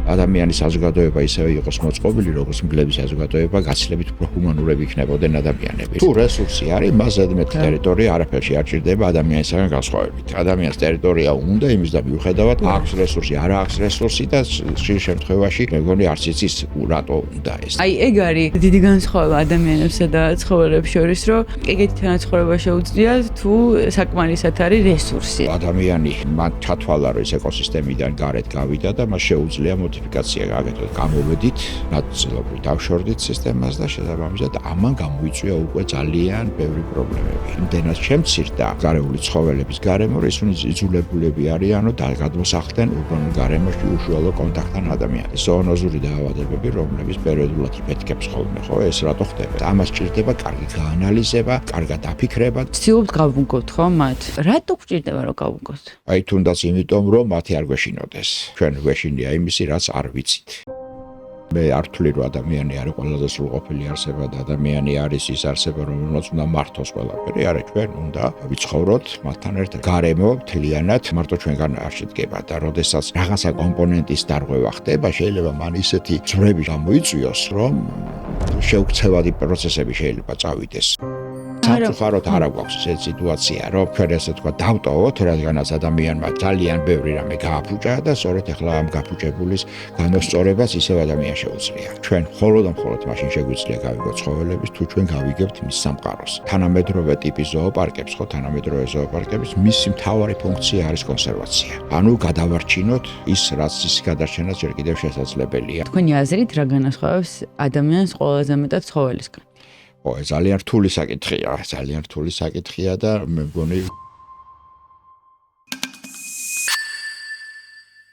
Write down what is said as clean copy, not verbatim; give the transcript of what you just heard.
ადამიანის საზოგადოება ისევე იყოს მოწყობილი, როგორც მგლების საზოგადოება, გაცილებით უფრო ჰუმანურები იქნებოდნენ ადამიანები. თუ რესურსი არის, მას ზედმეტი ტერიტორია არაფერში არ ჭირდება ადამიანისგან განსხვავებით. ადამიანის ტერიტორია უნდა იმის და მიუხედავად აქვს რესურსი, არ აქვს რესურსი და ხშირ შემთხვევაში მეგონი არც იცის რატო უნდა ეს. აი ეგ არის დიდი განსხვავება ადამიანებსა და ცხოველებს შორის, რომ ეგეთი თანაცხოვრება შეუძლიათ თუ საკმარისად არის რესურსი. ადამიანი მან ჩათვალა, რომ ეს ეკოსისტემიდან გარეთ გავიდა და მას შეუძლია მოდიფიკაცია გაკეთოს. გამოვედით, ნაწილობრივ დავშორდით სისტემას და შესაბამისად ამან გამოიწვია უკვე ძალიან ბევრი პრობლემები. იმდენად შემცირდა გარეული ცხოველების გარემო, რომ ისინი იძულებულები არიანო და გადმოსახლდნენ ურბანულ გარემოში უშუალო კონტაქტთან ადამიანთან. ზოონოზური დაავადებები, რომლებიც პერიოდულად იფეთქებს ხოლმე, ხო, ეს რატო ხდება? ამას ჭირდება კარგი გაანალიზება, კარგად დაფიქრება. ცდილობთ გავუგოთ ხო მათ? რატო გჭირდება რომ გავუგოთ? აი თუნდაც იმიტომ, რომ მათი არ გვეშინოდეს. ჩვენ გვეშინია იმისი, რაც არ ვიცით. მე არ ვთვლი, რომ ადამიანი არის ყველაზე სრულყოფილი არსება და ადამიანი არის ის არსება, რომელსაც უნდა მართოს ყველაფერი. არა, ჩვენ უნდა ვიცხოვროთ მათთან ერთად. გარემო მთლიანად მარტო ჩვენგან არ შედგება და როდესაც რაღაცა კომპონენტის დარღვევა ხდება, შეიძლება მან ისეთი ძვრები გამოიწვიოს, რომ შეუქცევადი პროცესები შეიძლება წავიდეს. სამწუხაროდ არ აქვს ეს სიტუაცია, რომ ჩვენ ესე თქვა დავტოვოთ, რადგანაც ადამიანმა ძალიან ბევრი რამე გააფუჭა და სწორედ ახლა ამ გაფუჭებულის განოსწორებას ისევ ადამიანს შეუძლია. ჩვენ მხოლოდ მაშინ შეგვიძლია გავიგოთ ცხოველების, თუ ჩვენ გავიგებთ მის სამყაროს. თანამედროვე ტიპის ზოოპარკებს, ხო, თანამედროვე ზოოპარკების მისი მთავარი ფუნქცია არის კონსერვაცია. ანუ გადავარჩინოთ ის, რაც ის გადარჩენა ჯერ კიდევ შესაძლებელია. თქვენი აზრით რა განასხვავებს ადამიანს ყველაზე მეტად ცხოველისგან? ძალიან რთული საკითხია და მე მგონი